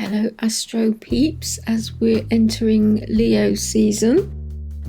Hello Astro peeps, as we're entering Leo season.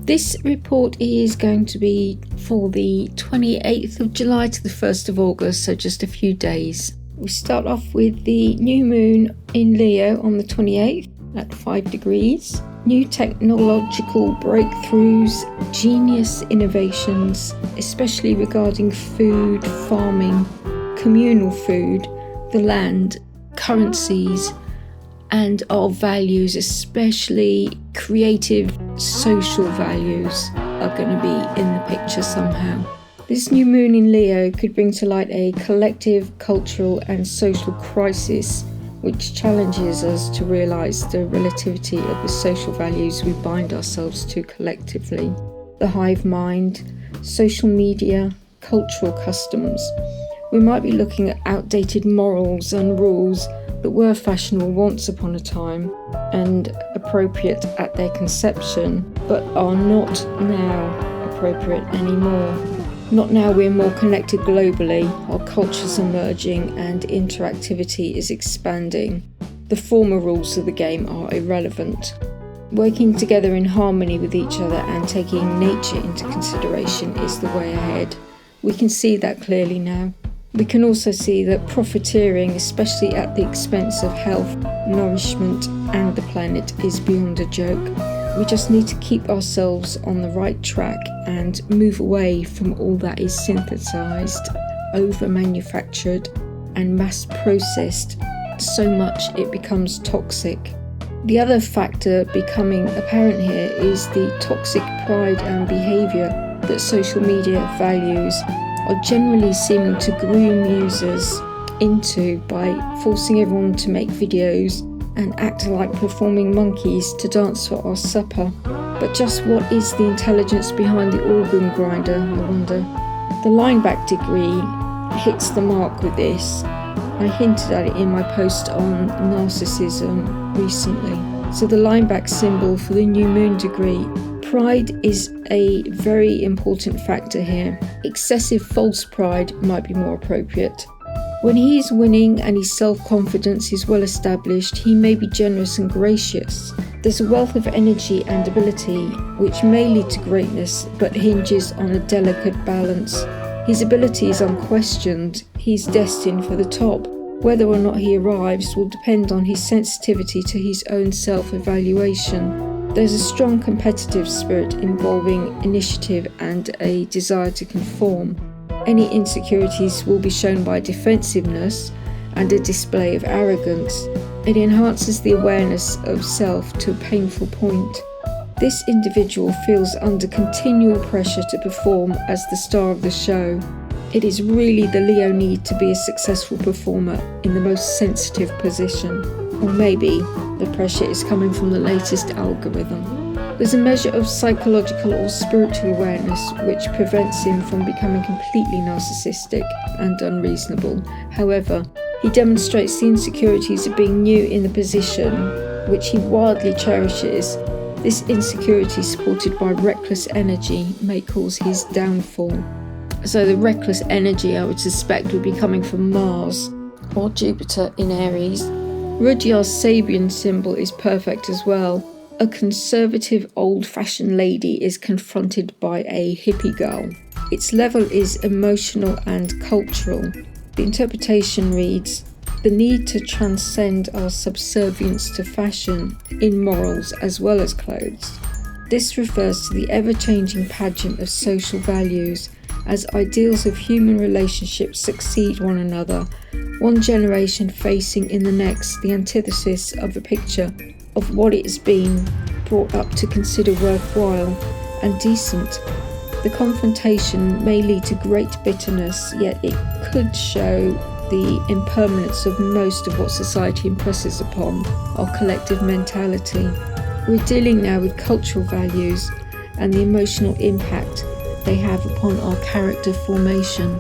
This report is going to be for the 28th of July to the 1st of August, so just a few days. We start off with the new moon in Leo on the 28th at 5 degrees. New technological breakthroughs, genius innovations, especially regarding food, farming, communal food, the land, currencies, and our values, especially creative social values, are going to be in the picture somehow. This new moon in Leo could bring to light a collective cultural and social crisis which challenges us to realise the relativity of the social values we bind ourselves to collectively. The hive mind, social media, cultural customs. We might be looking at outdated morals and rules that were fashionable once upon a time and appropriate at their conception, but are not now appropriate anymore. Not now we're more connected globally, our culture's emerging and interactivity is expanding. The former rules of the game are irrelevant. Working together in harmony with each other and taking nature into consideration is the way ahead. We can see that clearly now. We can also see that profiteering, especially at the expense of health, nourishment and the planet, is beyond a joke. We just need to keep ourselves on the right track and move away from all that is synthesized, over-manufactured and mass-processed so much it becomes toxic. The other factor becoming apparent here is the toxic pride and behavior that social media values are generally seeming to groom users into by forcing everyone to make videos and act like performing monkeys to dance for our supper. But just what is the intelligence behind the organ grinder, I wonder? The lineback degree hits the mark with this. I hinted at it in my post on narcissism recently. So the lineback symbol for the new moon degree. Pride is a very important factor here. Excessive false pride might be more appropriate. When he is winning and his self-confidence is well established, he may be generous and gracious. There's a wealth of energy and ability which may lead to greatness but hinges on a delicate balance. His ability is unquestioned. He's destined for the top. Whether or not he arrives will depend on his sensitivity to his own self-evaluation. There's a strong competitive spirit involving initiative and a desire to conform. Any insecurities will be shown by defensiveness and a display of arrogance. It enhances the awareness of self to a painful point. This individual feels under continual pressure to perform as the star of the show. It is really the Leo need to be a successful performer in the most sensitive position. Or maybe the pressure is coming from the latest algorithm. There's a measure of psychological or spiritual awareness which prevents him from becoming completely narcissistic and unreasonable. However, he demonstrates the insecurities of being new in the position, which he wildly cherishes. This insecurity, supported by reckless energy, may cause his downfall. So the reckless energy, I would suspect, would be coming from Mars or Jupiter in Aries. Rudyard's Sabian symbol is perfect as well. A conservative old-fashioned lady is confronted by a hippie girl. Its level is emotional and cultural. The interpretation reads, the need to transcend our subservience to fashion in morals as well as clothes. This refers to the ever-changing pageant of social values as ideals of human relationships succeed one another, one generation facing in the next the antithesis of a picture of what it has been brought up to consider worthwhile and decent. The confrontation may lead to great bitterness, yet it could show the impermanence of most of what society impresses upon our collective mentality. We're dealing now with cultural values and the emotional impact they have upon our character formation.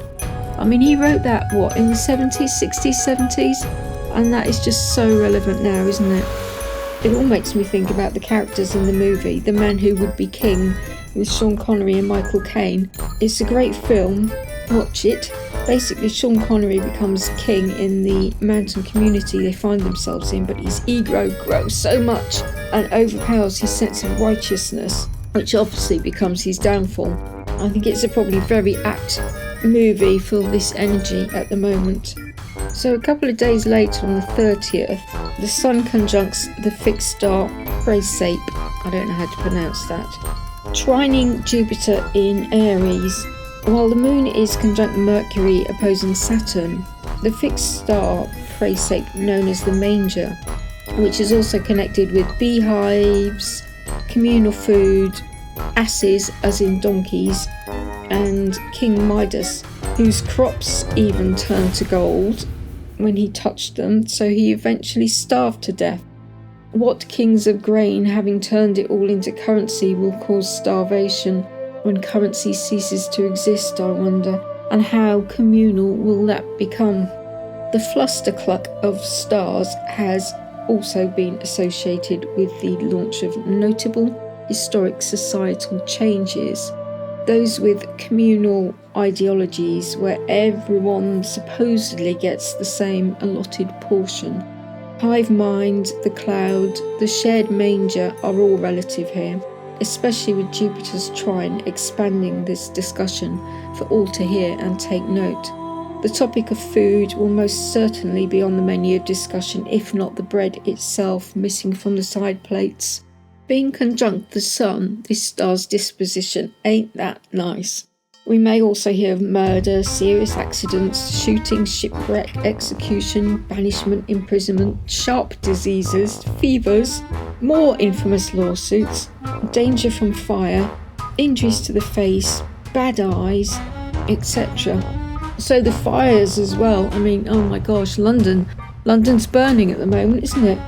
I mean, he wrote that, in the 70s, 60s, 70s? And that is just so relevant now, isn't it? It all makes me think about the characters in the movie, The Man Who Would Be King, with Sean Connery and Michael Caine. It's a great film, watch it. Basically, Sean Connery becomes king in the mountain community they find themselves in, but his ego grows so much and overpowers his sense of righteousness, which obviously becomes his downfall. I think it's a probably very apt movie for this energy at the moment. So a couple of days later, on the 30th, the Sun conjuncts the fixed star Praesepe, I don't know how to pronounce that, trining Jupiter in Aries, while the Moon is conjunct Mercury opposing Saturn. The fixed star Praesepe, known as the Manger, which is also connected with beehives, communal food, asses as in donkeys, and King Midas, whose crops even turned to gold when he touched them, so he eventually starved to death. What kings of grain, having turned it all into currency, will cause starvation when currency ceases to exist, I wonder, and how communal will that become? The flustercluck of stars has also been associated with the launch of notable historic societal changes, those with communal ideologies where everyone supposedly gets the same allotted portion. Hive mind, the cloud, the shared manger are all relative here, especially with Jupiter's trine expanding this discussion for all to hear and take note. The topic of food will most certainly be on the menu of discussion, if not the bread itself missing from the side plates. Being conjunct the Sun, this star's disposition ain't that nice. We may also hear of murder, serious accidents, shooting, shipwreck, execution, banishment, imprisonment, sharp diseases, fevers, more infamous lawsuits, danger from fire, injuries to the face, bad eyes, etc. So the fires as well. I mean, oh my gosh, London's burning at the moment, isn't it?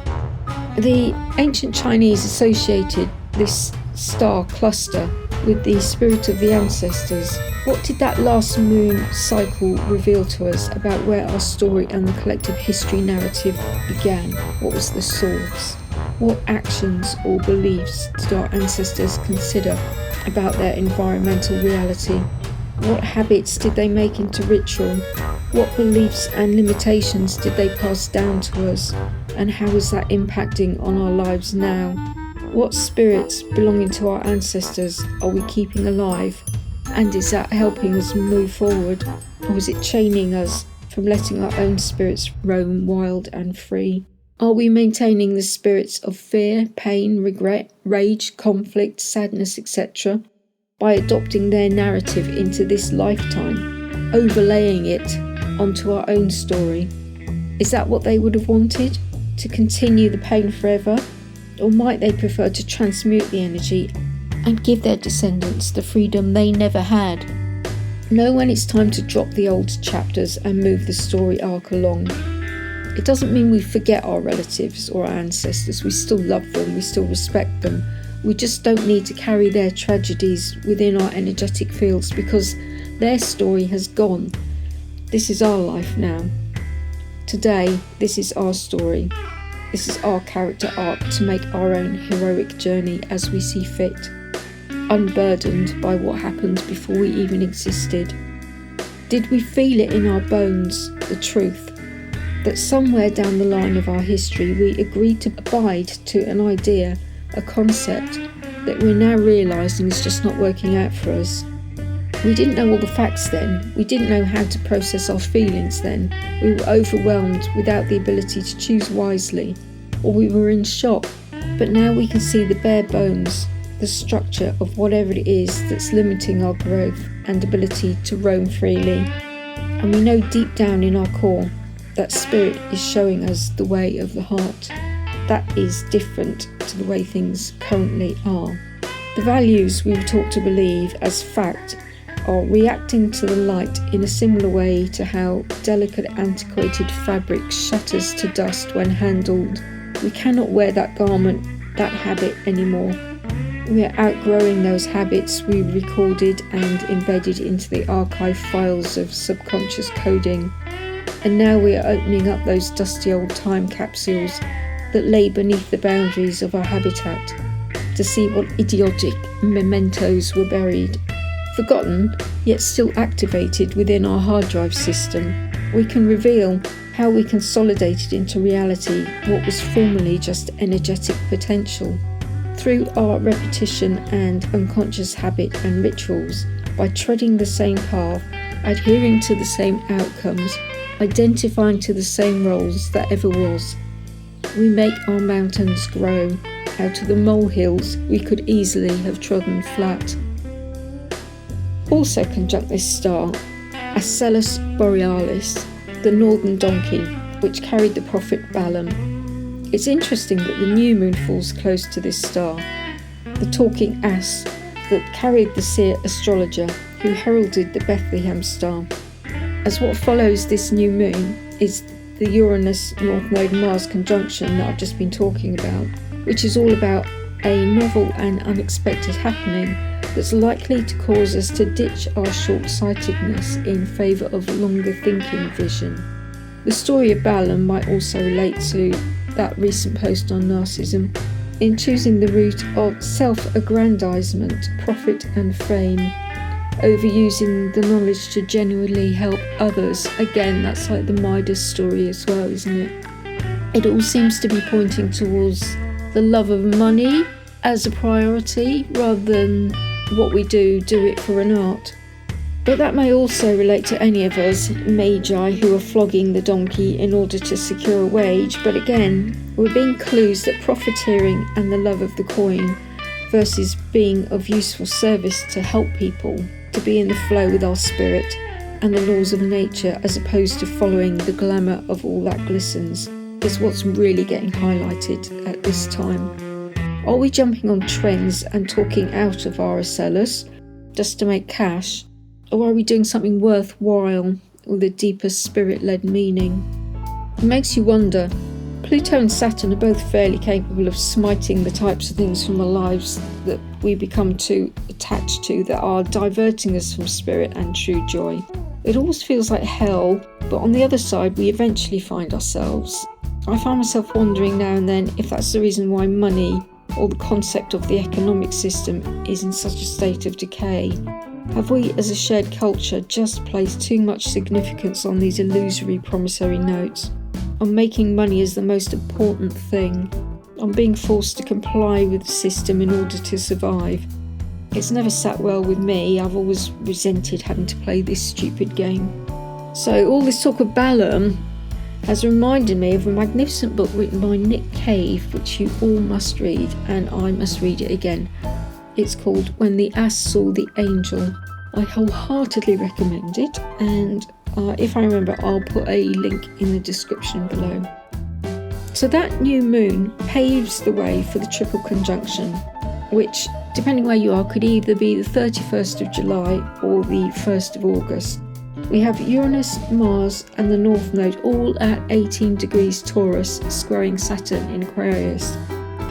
The ancient Chinese associated this star cluster with the spirit of the ancestors. What did that last moon cycle reveal to us about where our story and the collective history narrative began? What was the source? What actions or beliefs did our ancestors consider about their environmental reality? What habits did they make into ritual? What beliefs and limitations did they pass down to us? And how is that impacting on our lives now? What spirits belonging to our ancestors are we keeping alive? And is that helping us move forward? Or is it chaining us from letting our own spirits roam wild and free? Are we maintaining the spirits of fear, pain, regret, rage, conflict, sadness, etc. by adopting their narrative into this lifetime, overlaying it onto our own story? Is that what they would have wanted? To continue the pain forever? Or might they prefer to transmute the energy and give their descendants the freedom they never had? Know when it's time to drop the old chapters and move the story arc along. It doesn't mean we forget our relatives or our ancestors. We still love them, we still respect them. We just don't need to carry their tragedies within our energetic fields because their story has gone. This is our life now. Today, this is our story. This is our character arc to make our own heroic journey as we see fit, unburdened by what happened before we even existed. Did we feel it in our bones, the truth, that somewhere down the line of our history we agreed to abide to an idea, a concept, that we're now realising is just not working out for us? We didn't know all the facts then. We didn't know how to process our feelings then. We were overwhelmed without the ability to choose wisely, or we were in shock. But now we can see the bare bones, the structure of whatever it is that's limiting our growth and ability to roam freely. And we know deep down in our core that spirit is showing us the way of the heart. That is different to the way things currently are. The values we were taught to believe as fact are reacting to the light in a similar way to how delicate antiquated fabric shatters to dust when handled. We cannot wear that garment, that habit anymore. We are outgrowing those habits we recorded and embedded into the archive files of subconscious coding. And now we are opening up those dusty old time capsules that lay beneath the boundaries of our habitat to see what idiotic mementos were buried. forgotten yet still activated within our hard drive system, we can reveal how we consolidated into reality what was formerly just energetic potential. Through our repetition and unconscious habit and rituals, by treading the same path, adhering to the same outcomes, identifying to the same roles that ever was, we make our mountains grow out of the molehills we could easily have trodden flat. Also conjunct this star, Asellus Borealis, the northern donkey, which carried the prophet Balaam. It's interesting that the new moon falls close to this star, the talking ass that carried the seer astrologer who heralded the Bethlehem star. As what follows this new moon is the Uranus North Node Mars conjunction that I've just been talking about, which is all about a novel and unexpected happening that's likely to cause us to ditch our short-sightedness in favour of longer thinking vision. The story of Balaam might also relate to that recent post on narcissism, in choosing the route of self-aggrandizement, profit and fame, over using the knowledge to genuinely help others. Again, that's like the Midas story as well, isn't it? It all seems to be pointing towards the love of money as a priority rather than what we do it for an art. But that may also relate to any of us magi who are flogging the donkey in order to secure a wage. But again, we're being clues that profiteering and the love of the coin versus being of useful service to help people, to be in the flow with our spirit and the laws of nature as opposed to following the glamour of all that glistens, is what's really getting highlighted at this time. Are we jumping on trends and talking out of our Asellus just to make cash? Or are we doing something worthwhile with a deeper spirit-led meaning? It makes you wonder. Pluto and Saturn are both fairly capable of smiting the types of things from our lives that we become too attached to, that are diverting us from spirit and true joy. It always feels like hell, but on the other side we eventually find ourselves. I find myself wondering now and then if that's the reason why money, or the concept of the economic system, is in such a state of decay. Have we as a shared culture just placed too much significance on these illusory promissory notes, on making money as the most important thing, on being forced to comply with the system in order to survive? It's never sat well with me. I've always resented having to play this stupid game. So all this talk of Balaam has reminded me of a magnificent book written by Nick Cave, which you all must read, and I must read it again. It's called When the Ass Saw the Angel. I wholeheartedly recommend it, and if I remember, I'll put a link in the description below. So that new moon paves the way for the triple conjunction, which, depending where you are, could either be the 31st of July or the 1st of August. We have Uranus, Mars and the North Node all at 18 degrees Taurus, squaring Saturn in Aquarius.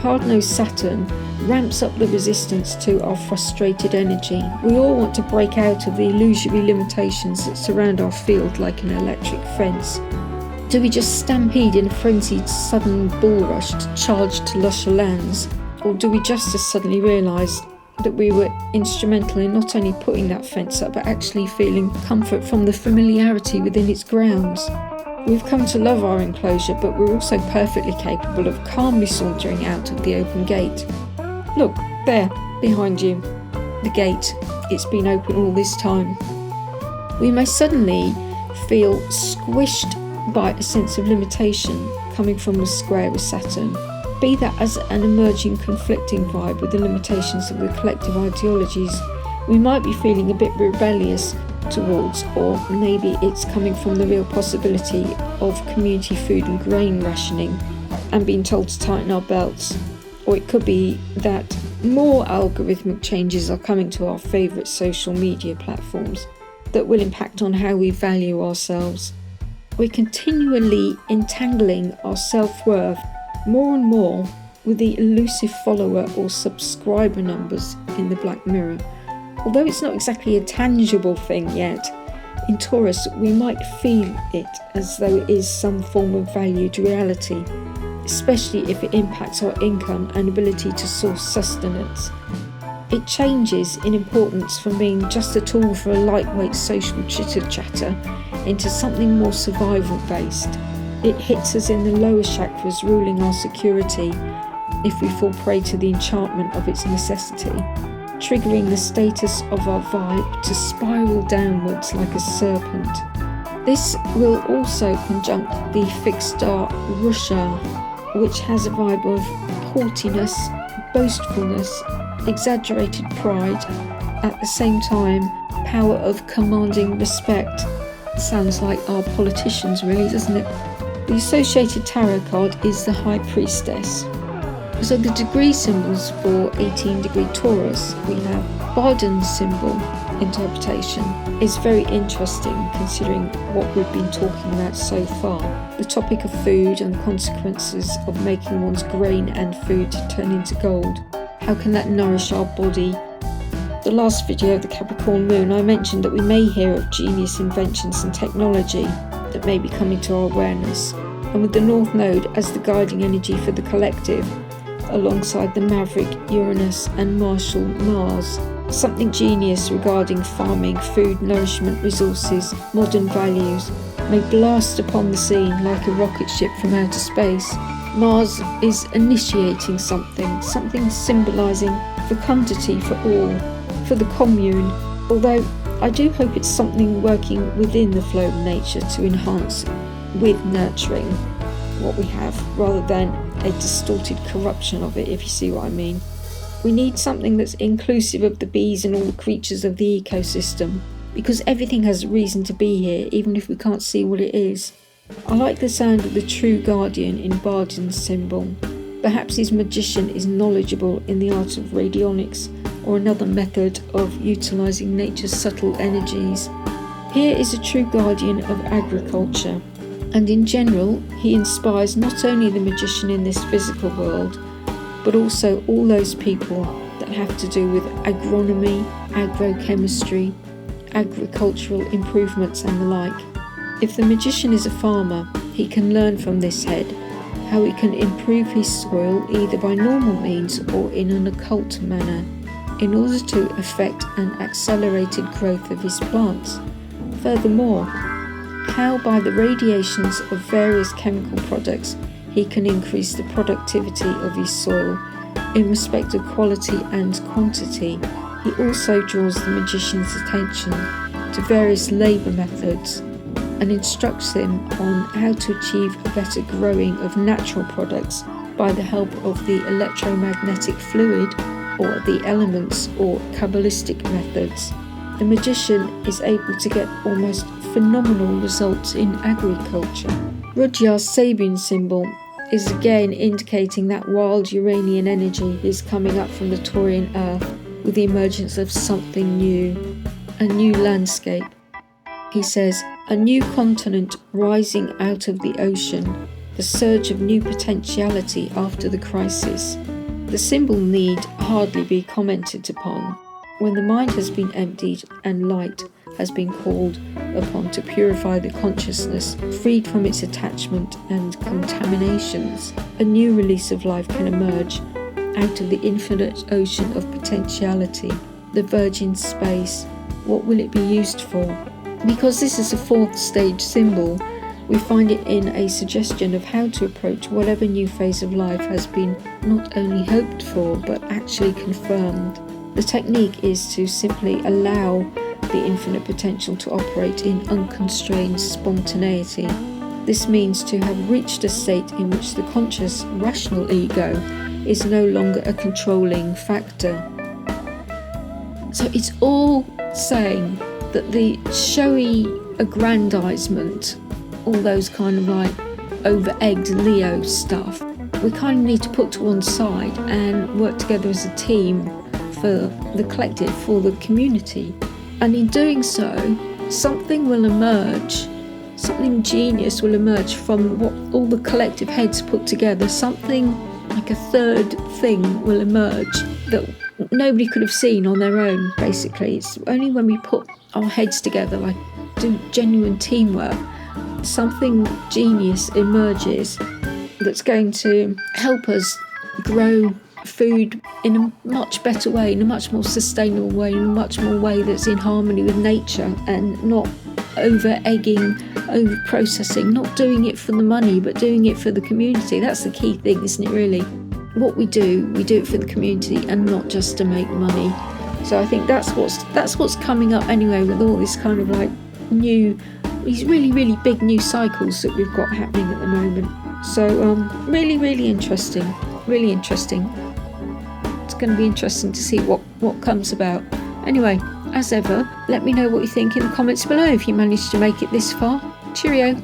Hard-nosed Saturn ramps up the resistance to our frustrated energy. We all want to break out of the illusory limitations that surround our field like an electric fence. Do we just stampede in a frenzied sudden bull rush to charge to lusher lands? Or do we just as suddenly realise that we were instrumental in not only putting that fence up, but actually feeling comfort from the familiarity within its grounds? We've come to love our enclosure, but we're also perfectly capable of calmly sauntering out of the open gate. Look, there, behind you, the gate. It's been open all this time. We may suddenly feel squished by a sense of limitation coming from the square with Saturn. Be that as an emerging conflicting vibe with the limitations of the collective ideologies we might be feeling a bit rebellious towards, or maybe it's coming from the real possibility of community food and grain rationing and being told to tighten our belts. Or it could be that more algorithmic changes are coming to our favourite social media platforms that will impact on how we value ourselves. We're continually entangling our self-worth more and more with the elusive follower or subscriber numbers in the Black Mirror. Although it's not exactly a tangible thing yet, in Taurus we might feel it as though it is some form of valued reality, especially if it impacts our income and ability to source sustenance. It changes in importance from being just a tool for a lightweight social chitter-chatter into something more survival-based. It hits us in the lower chakras, ruling our security if we fall prey to the enchantment of its necessity, triggering the status of our vibe to spiral downwards like a serpent. This will also conjunct the fixed star Russia, which has a vibe of haughtiness, boastfulness, exaggerated pride, at the same time power of commanding respect. Sounds like our politicians really, doesn't it? The associated tarot card is the High Priestess. So the degree symbols for 18 degree Taurus, we have Barden's symbol interpretation. Is very interesting considering what we've been talking about so far. The topic of food and consequences of making one's grain and food turn into gold. How can that nourish our body? The last video of the Capricorn Moon, I mentioned that we may hear of genius inventions and technology that may be coming to our awareness. And with the North Node as the guiding energy for the collective, alongside the maverick Uranus and martial Mars, something genius regarding farming, food, nourishment, resources, modern values may blast upon the scene like a rocket ship from outer space. Mars is initiating something symbolising fecundity for all, for the commune, although I do hope it's something working within the flow of nature to enhance with nurturing what we have, rather than a distorted corruption of it, if you see what I mean. We need something that's inclusive of the bees and all the creatures of the ecosystem, because everything has a reason to be here, even if we can't see what it is. I like the sound of the true guardian in Barden's symbol. Perhaps his magician is knowledgeable in the art of radionics, or another method of utilising nature's subtle energies. Here is a true guardian of agriculture, and in general he inspires not only the magician in this physical world, but also all those people that have to do with agronomy, agrochemistry, agricultural improvements and the like. If the magician is a farmer, he can learn from this head how he can improve his soil either by normal means or in an occult manner, in order to effect an accelerated growth of his plants. Furthermore, how by the radiations of various chemical products he can increase the productivity of his soil in respect of quality and quantity. He also draws the magician's attention to various labour methods and instructs him on how to achieve a better growing of natural products by the help of the electromagnetic fluid or the elements or Kabbalistic methods. The magician is able to get almost phenomenal results in agriculture. Rudyard's Sabine symbol is again indicating that wild Uranian energy is coming up from the Taurian earth with the emergence of something new, a new landscape. He says, a new continent rising out of the ocean, the surge of new potentiality after the crisis. The symbol need hardly be commented upon. When the mind has been emptied and light has been called upon to purify the consciousness, freed from its attachment and contaminations, a new release of life can emerge out of the infinite ocean of potentiality, the virgin space. What will it be used for? Because this is a fourth stage symbol, we find it in a suggestion of how to approach whatever new phase of life has been not only hoped for but actually confirmed. The technique is to simply allow the infinite potential to operate in unconstrained spontaneity. This means to have reached a state in which the conscious, rational ego is no longer a controlling factor. So it's all saying that the showy aggrandizement, all those kind of like over-egged Leo stuff, we kind of need to put to one side and work together as a team for the collective, for the community. And in doing so, something will emerge, something genius will emerge from what all the collective heads put together. Something like a third thing will emerge that nobody could have seen on their own, basically. It's only when we put our heads together, like do genuine teamwork, something genius emerges that's going to help us grow food in a much better way, in a much more sustainable way, in a much more way that's in harmony with nature, and not over egging, over processing, not doing it for the money but doing it for the community. That's the key thing, isn't it, really? What we do it for the community and not just to make money. So I think that's what's coming up anyway, with all this kind of like these really, really big new cycles that we've got happening at the moment. So really, really interesting. Really interesting. It's going to be interesting to see what comes about. Anyway, as ever, let me know what you think in the comments below if you managed to make it this far. Cheerio.